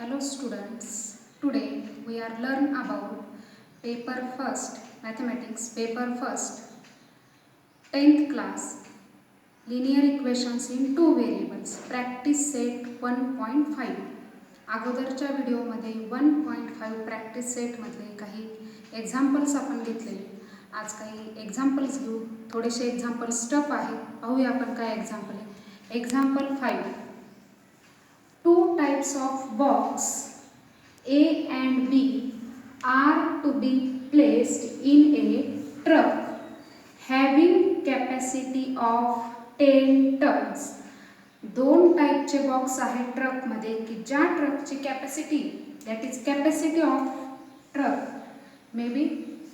Hello students, today we are learn about paper first mathematics paper first 10th class linear equations in two variables practice set 1.5 अगोदरच्या व्हिडिओमध्ये 1.5 practice सेटमधले काही examples आपण घेतलेले. आज काही examples घेऊ. थोडेसे एक्झाम्पल्स टफ आहे. पाहूया आपण काय एक्झाम्पल आहे. Example 5. Two types of box A and B are to be placed in a truck having capacity of 10 tons. दोन टाईपचे बॉक्स आहेत ट्रकमध्ये की ज्या ट्रकची capacity that is capacity of truck may be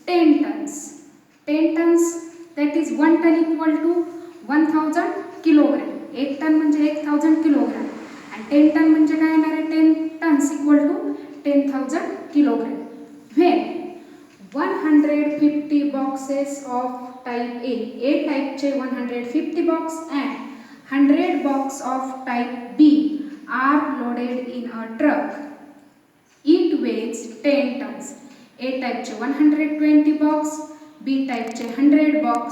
10 tons. 10 tons that is 1 ton equal to 1000 kilogram. 1 ton म्हणजे 1000 kilogram आणि 10 ton म्हणजे काय येणार आहे. 10 tons equal to 10,000 kilogram. When 150 boxes of type A टाईपचे 150 box and 100 box of type B are loaded in a truck. It weighs 10 tons. A टाईपचे 120 box, B टाईपचे 100 box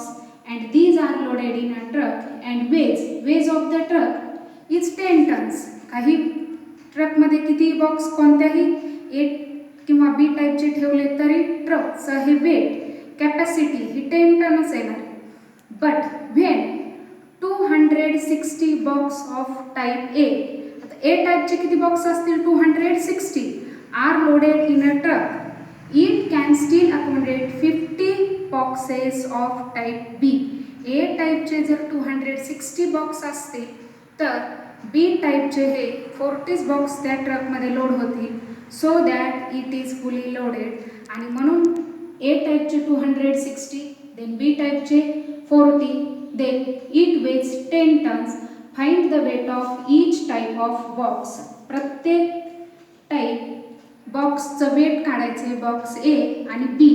and these are loaded in a truck and weighs of the truck is 10 tons. काही ट्रकमध्ये किती box कोणत्याही A किंवा B टाईपचे ठेवले तरी ट्रकचं हे वेट कॅपॅसिटी ही 10 टनच येणार. But when 260 box of type A, आता ए टाईपचे किती बॉक्स असतील 260 are loaded in a truck it can still accommodate 50 boxes of type B. A टाईपचे जर 260 बॉक्स असतील तर बी टाईपचे हे 40 बॉक्स त्या ट्रकमध्ये लोड होतील so that it is fully loaded. आणि म्हणून ए टाईपचे 260 देन बी टाईपचे 40 then it weighs 10 tons. Find the weight of each type of box. प्रत्येक टाईप बॉक्सचं वेट काढायचे बॉक्स ए आणि बी.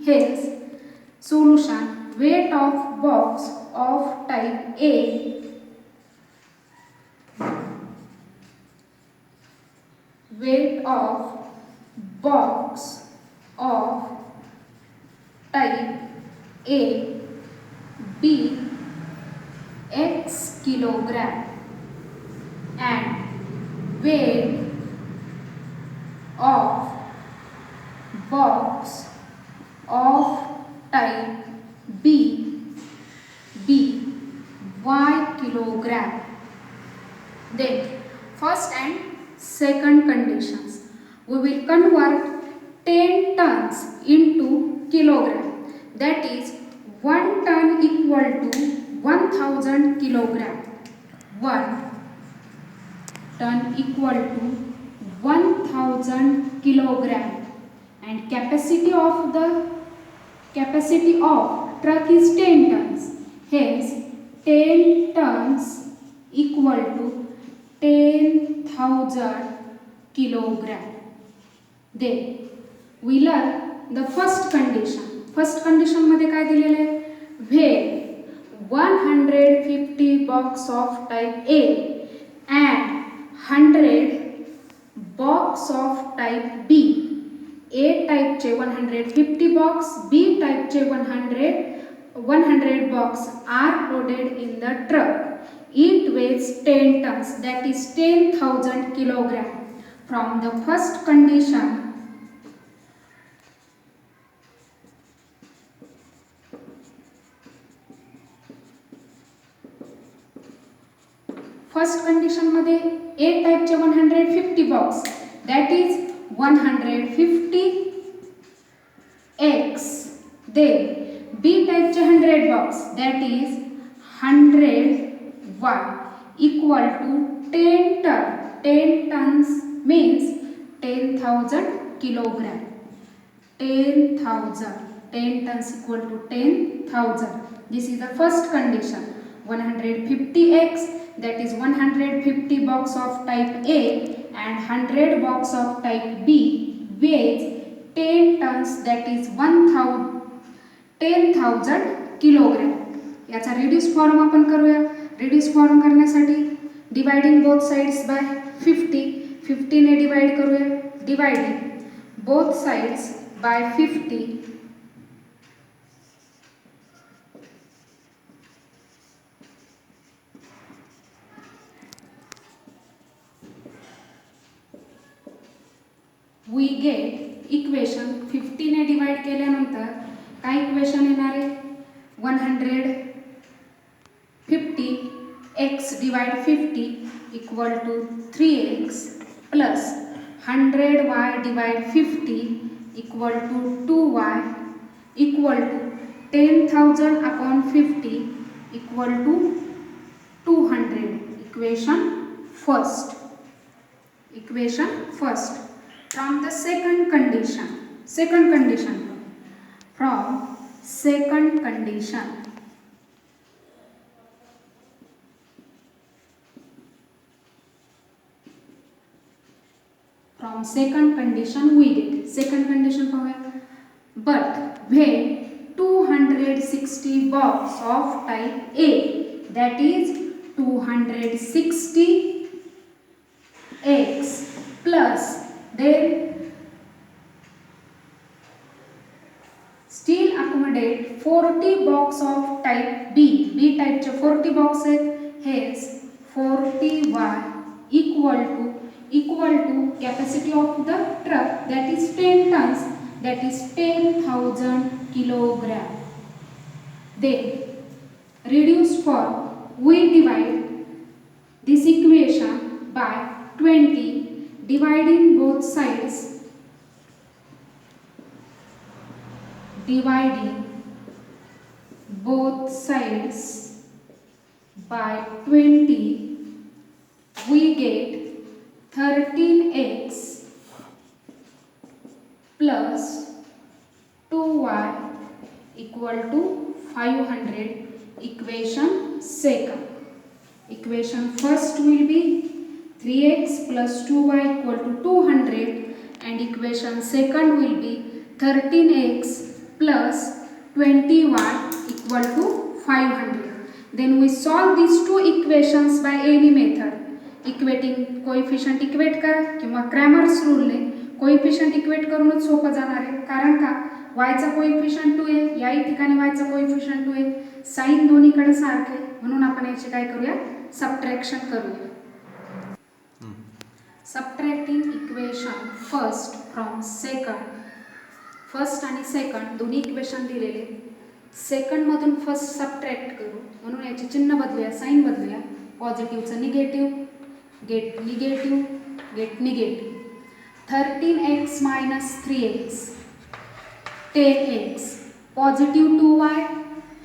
हेच solution weight of box of type A weight of box of type A B x kilogram and weight of box of type B y kilogram. Then first and second conditions we will convert 10 tons into kilogram, that is 1 ton equal to 1000 kilogram. 1 ton equal to 1000 kilogram and capacity of truck is 10 tons. Hence 10 tons equal to 10,000 kilogram. Then we learn the first condition. First condition मध्ये काय दिलेले आहे. When 150 box of type A and 100 box of type B. A टाईपचे 150 box, B टाईपचे 100 box are loaded in the truck. It weighs 10 tons, that is 10,000 kilogram. From the first condition, first condition मध्ये A टाईपचे 150 box that is 150 x. Then B टाईपचे 100 box that is 100 y equal to 10 ton. 10 tons means 10,000 kilogram. 10,000. 10 tons equal to 10,000. This is the first condition. 150x, that is 150 box of type A and 100 box of type B weighs 10 tons, that is 10,000 kilogram. याचा reduce form आपण करूया. Reduce form करण्यासाठी dividing both sides by 50. 50 ने divide करूया, dividing both sides by 50 we get equation 50 ने divide केल्यानंतर काय equation येणार आहे 150x divide 50 equal to 3x plus 100y divide 50 equal to 2y equal to 10,000 upon 50 equal to 200. Equation first. From the second condition, from second condition, we get second condition पाहूया. But when 260 box of type A, that is 260 x plus then still accommodate 40 box of type B type चे 40 box आहेत, hence 40y equal to capacity of the truck, that is 10 tons, that is 10,000 kilogram. Then reduced form, we divide this equation by 20, dividing both sides by 20, we get 13x plus 2y equal to 500. Equation second. Equation first will be 3x plus 2y equal to 200 and equation second will be 13x plus 20y equal to 500. Then we solve these two equations by any method. Equating coefficient equate करा किंवा Cramer's रूलने coefficient equate करूनच सोपं जाणार आहे. कारण का y चा coefficient 2 आहे, याही ठिकाणी y चा कोएफिशियंट 2 आहे, साइन दोन्हीकडे सारखे, म्हणून आपण याचे काय करूया सबट्रॅक्शन करूया. Subtracting equation first from second. First आणि सेकंड दोन्ही इक्वेशन दिलेले, सेकंड मधून फर्स्ट सबट्रॅक्ट करू, म्हणून याचे चिन्ह बदलूया, साइन बदलूया. पॉझिटिव्हचं negative, get negative, get negative. 13x minus 3x, 10x, positive 2y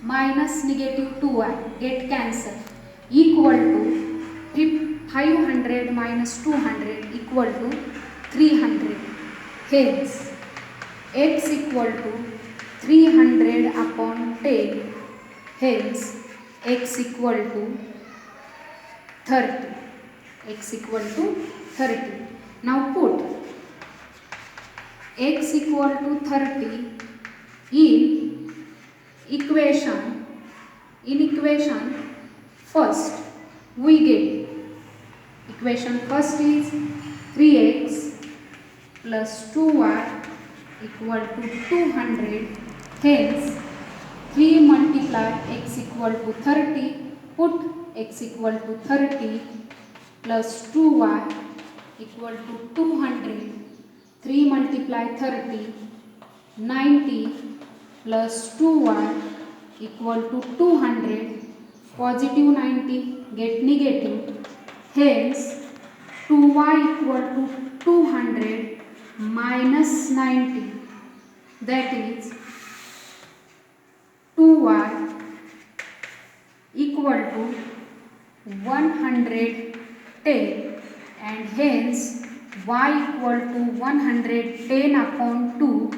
minus negative 2y, get cancel, equal to 500 minus 200 equal to 300. Hence, x equal to 300 upon 10. Hence, x equal to 30. X equal to 30. Now put x equal to 30 in equation first. We get equation first is 3x plus 2y equal to 200. Hence 3 multiply x equal to 30. Put x equal to 30 plus 2y equal to 200. 3 multiply 30, 90 plus 2y equal to 200. Positive 90 get negative. Hence 2y equal to 200 minus 90, that is 2y equal to 110, and hence y equal to 110 upon 2,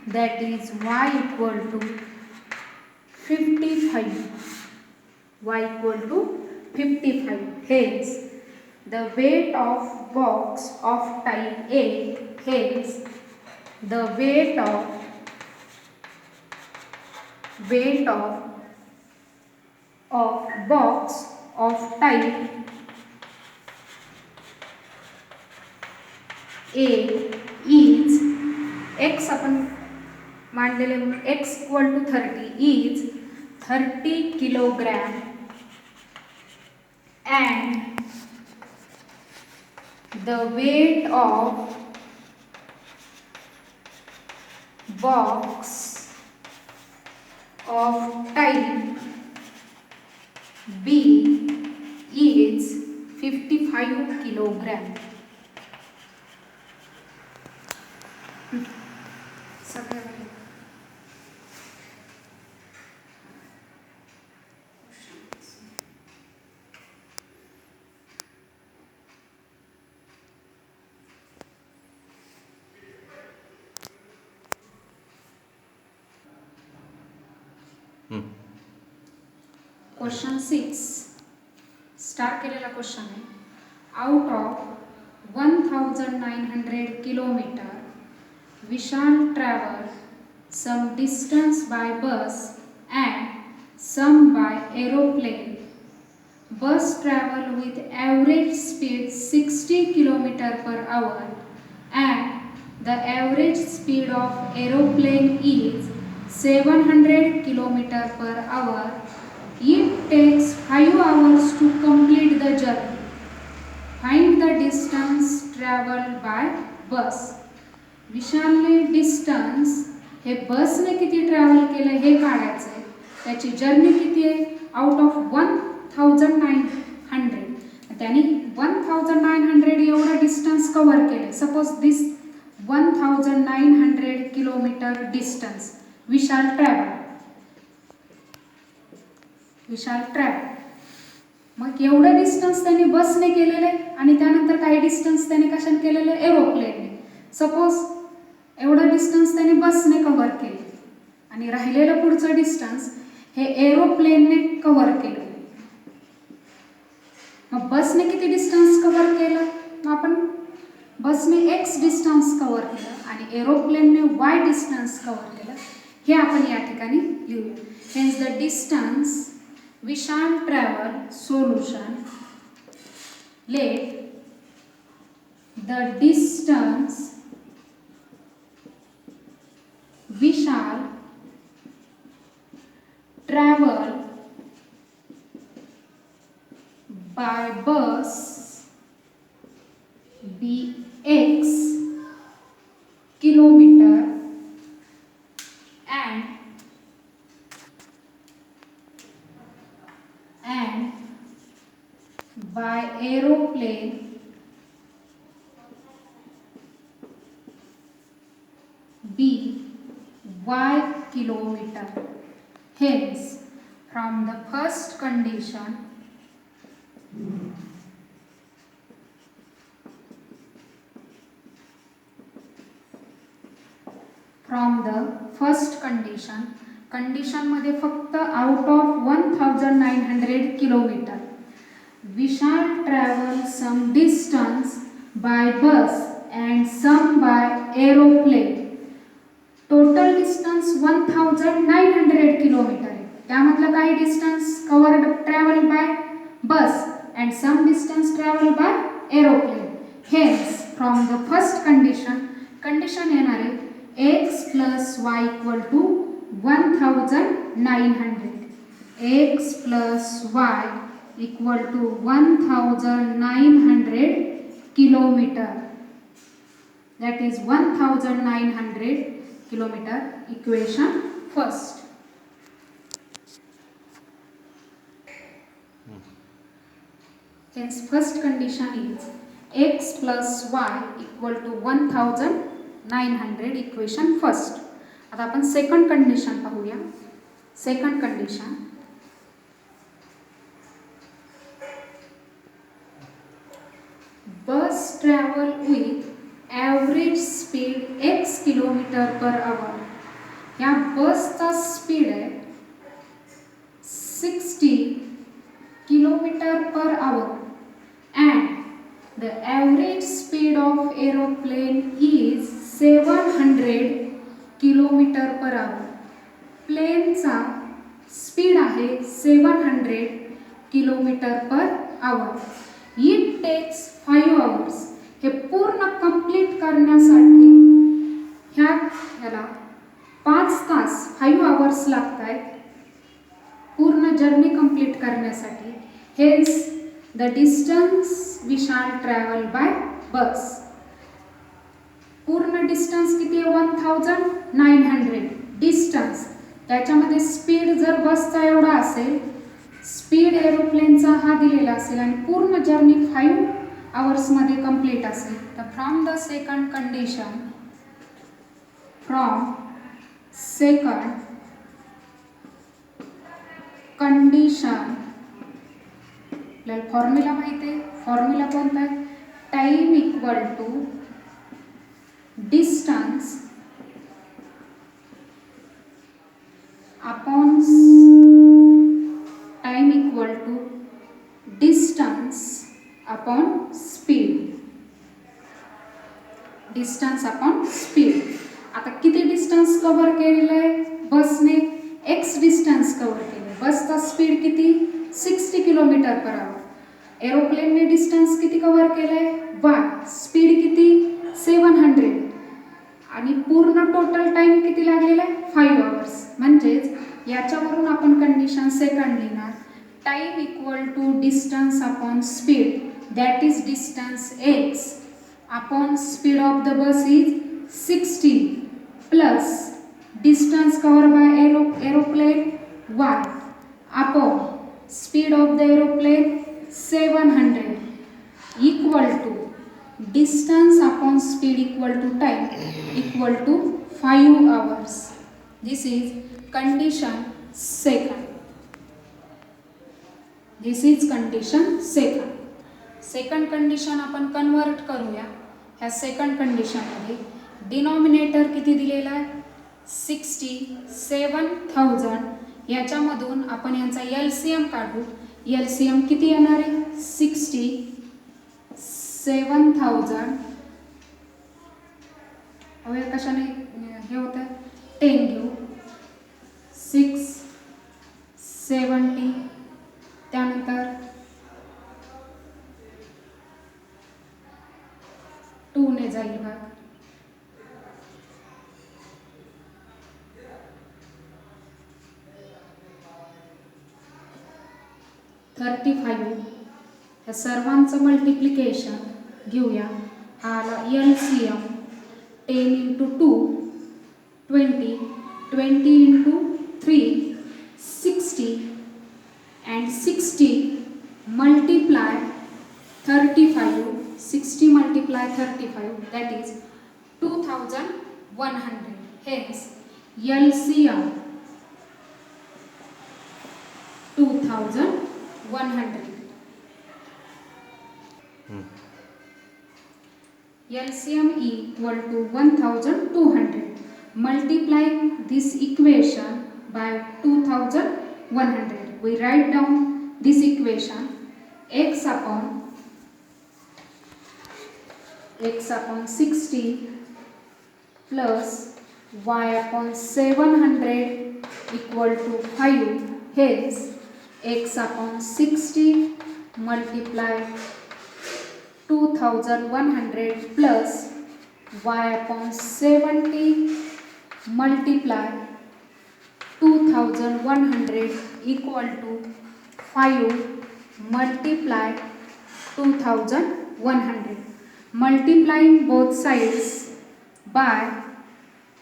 that is y equal to 55. Y equal to 55. Hence the weight of box of type A, hence the weight of box of type A is x आपण मांडलेले म्हणून x equal to 30 is 30 kilogram and the weight of box of type B is 55 kilogram. Question 6 star केलेला question आहे. Out of 1900 kilometre we shall travel some distance by bus and some by aeroplane. Bus travel with average speed 60 km per hour and the average speed of aeroplane is 700 km per hour. It takes 5 hours to complete the journey. Find the distance traveled by bus. विशालने distance हे बसने किती travel केलं हे काढायचं आहे. त्याची journey किती आहे? Out of 1900. त्याने 1900 एवढं डिस्टन्स कव्हर केले. Suppose this 1900 kilometre distance Vishal travel. मग एवढं डिस्टन्स त्यांनी बसने केलेले आणि त्यानंतर काही डिस्टन्स त्यांनी कशाने केलेले? एरोप्लेनने. सपोज एवढं डिस्टन्स त्यांनी बसने कव्हर केले आणि राहिलेलं पुढचं डिस्टन्स हे एरोप्लेनने कव्हर केलं. मग बसने किती डिस्टन्स कव्हर केलं? मग आपण बसने x डिस्टन्स कव्हर केलं आणि एरोप्लेनने y डिस्टन्स कव्हर केलं. हे आपण या ठिकाणी लिहूया. Hence the distance we shall travel solution. Let the distance we shall travel by bus be x kilometer and by aeroplane be y kilometer. Hence, from the first condition condition मध्ये फक्त out of 1900 kilometre we shall travel some distance by bus and some by aeroplane. Total distance 1900 kilometre आहे. त्यामधलं काही distance covered travel by bus and some distance travel by aeroplane. Hence from the first condition येणार आहे x plus y equal to 1900. x plus y equal to 1900 kilometer. That is 1900 kilometer. Equation first. Hence first condition is x plus y equal to 1900. Equation first. आता आपण second condition पाहूया. Second condition bus travel with average speed x kilometer per hour. या बसचा speed आहे 60 kilometre per hour and the average speed of aeroplane is 700 kilometre per hour. प्लेनचा speed आहे 700 kilometre per hour. It takes 5 hours. हे पूर्ण complete करण्यासाठी ह्याला 5 तास 5 hours लागत आहेत पूर्ण जर्नी कंप्लीट करण्यासाठी. हेच the distance Vishal travel by bus. पूर्ण डिस्टन्स किती आहे 1900 डिस्टन्स. त्याच्यामध्ये स्पीड जर बसचा एवढा असेल, स्पीड एरोप्लेनचा हा दिलेला असेल आणि पूर्ण जर्नी 5 आवर्समध्ये कंप्लीट असेल तर from the second condition, from second condition आपल्याला फॉर्म्युला माहिती आहे. फॉर्म्युला कोणता आहे? Time equal to distance upon time equal to distance upon speed. Distance upon speed. आता किती डिस्टन्स कव्हर केलेलं आहे बसने? एक्स डिस्टन्स कव्हर केलं. बसचा स्पीड किती? 60 किलोमीटर पर आवर. एरोप्लेनने डिस्टन्स किती कव्हर केलंय? वाय. स्पीड किती? 700. आणि पूर्ण टोटल टाइम किती लागलेला आहे? 5 आवर्स. म्हणजेच याच्यावरून आपण कंडिशन सेकंड लिहिणार. Time equal to distance upon speed, that is distance x upon speed of the bus is 60 plus distance cover by aeroplane y upon speed of the aeroplane 700 equal to distance upon speed equal to time equal to 5 hours. This is condition second. This is condition second. Second condition आपण convert करूया. ह्या second condition मध्ये denominator किती दिलेला आहे? 60 7000. याच्यामधून आपण यांचा एलसीएम काढू. एलसीएम किती येणार आहे? 60 7000 हवे कशाने हे होतं 10 घेऊ. 670 त्यानंतर 2 ने जाईल भाग. ह्या सर्वांचं मल्टिप्लिकेशन घेऊया. हा आला LCM 10 into 2 20 20 into 3 60 and 60 multiply 35 60 multiply 35 that is 2100. H LCM 2100. LCM equal to 1200. Multiplying this equation by 2100. We write down this equation. x upon 60 plus y upon 700 equal to 5. Hence x upon 60 multiply 2100 plus y upon 70 multiply 2100 equal to 5 multiply 2100. Multiplying both sides by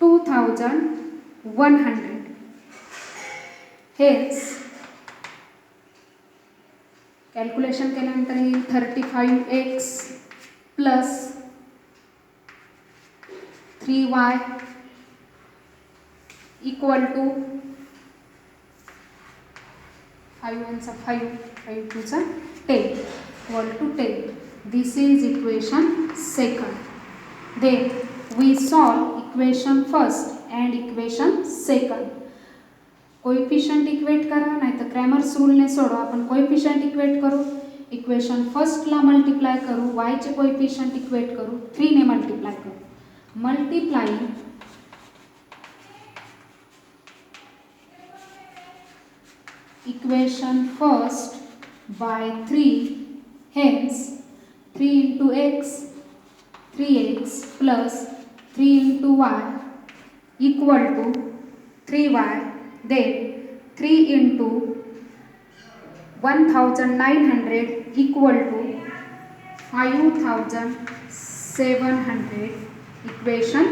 2100. Hence calculation केल्यानंतर येईल 35x plus 3y equal to 5 1 5 5 2 10 equal to 10. This is equation second. Then we solve equation first and equation second. Coefficient equate करा नाहीतर Cramer's रूलने सोडवा. आपण coefficient equate करू. Equation फर्स्टला multiply करू. y चे coefficient equate करू. 3 ने मल्टिप्लाय करू. Multiplying equation first by 3. Hence 3 into x 3x plus 3 into y equal to 3y, then 3 into 1900 equal to 5700. Equation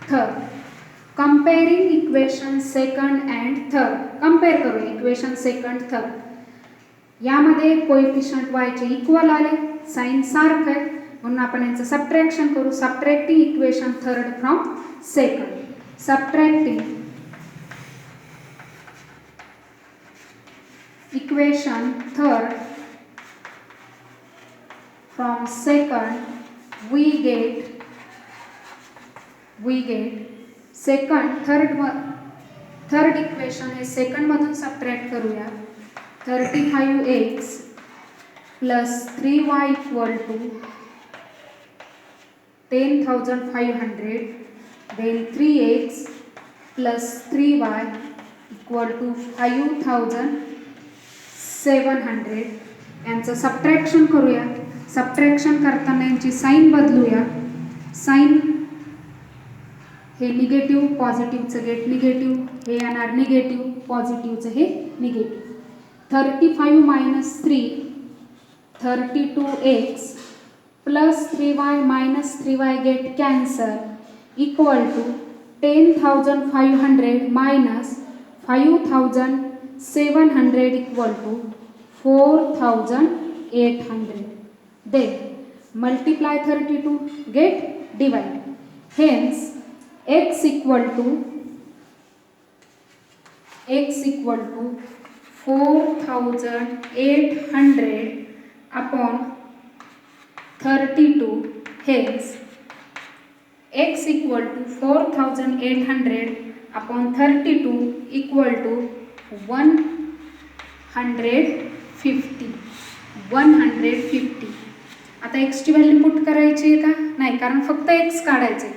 third. Comparing equation second and third. Compare करूया equation second third. यामध्ये coefficient y चे equal आले, sign सारखं आहे म्हणून आपण यांचं subtraction करू. Subtracting equation third from second. सबट्रॅक्टिंग equation third from second, we get second third equation हे second मधून subtract करूया. 35x plus 3y equal to 10,500, then 3x plus 3y equal to 5,700. यांचं सबट्रॅक्शन करूया. सबट्रॅक्शन करताना यांची साइन बदलूया. साइन हे negative, पॉझिटिव्हचं gate negative, हे येणार negative, पॉझिटिव्हचं hey negative. 35 minus 3 32x plus 3y minus 3y get cancel equal to 10,500 minus 5,700 equal to 4,800. Then multiply 32, get divide. Hence x equal to 4,800 upon 32. Hence x equal to 4,800 upon 32 equal to 150. आता x ची value put करायची आहे का? नाही, कारण फक्त x काढायचे.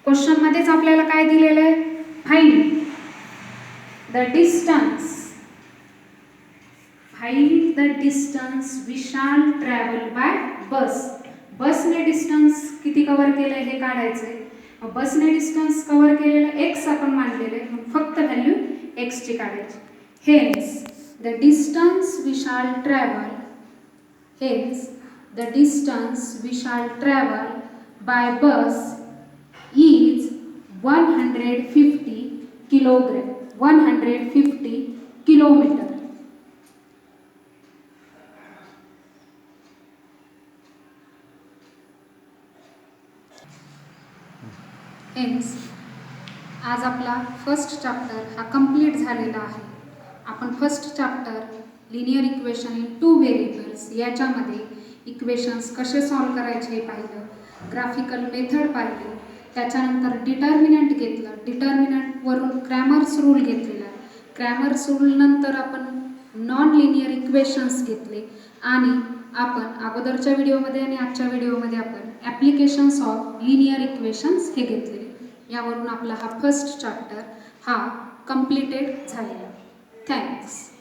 Question मध्येच आपल्याला काय दिलेलं आहे? Find the distance Vishal travel by बस. बसने डिस्टन्स किती कव्हर केलंय हे काढायचंय. बसने डिस्टन्स कव्हर केलेलं x आपण मानलेलं आहे, फक्त व्हॅल्यू x ची काढायची. Hence the distance we shall travel by bus is 150 kilometer. Hence आज आपला फर्स्ट चॅप्टर हा कंप्लीट झालेला आहे. आपण first chapter linear equation in 2 variables याच्यामध्ये इक्वेशन्स कसे सॉल्व करायचे हे पाहिलं, ग्राफिकल मेथड पाहिली, त्याच्यानंतर डिटर्मिनंट घेतलं, डिटर्मिनंटवरून क्रॅमर्स रूल घेतलेला, क्रॅमर्स रूल नंतर आपण नॉन लिनियर इक्वेशन्स घेतले आणि आपण अगोदरच्या व्हिडिओमध्ये आणि आजच्या व्हिडिओमध्ये आपण ॲप्लिकेशन्स ऑफ लिनियर इक्वेशन्स हे घेतलेले. यावरून आपला हा फर्स्ट चॅप्टर हा कंप्लीटेड झालेला. थँक्स.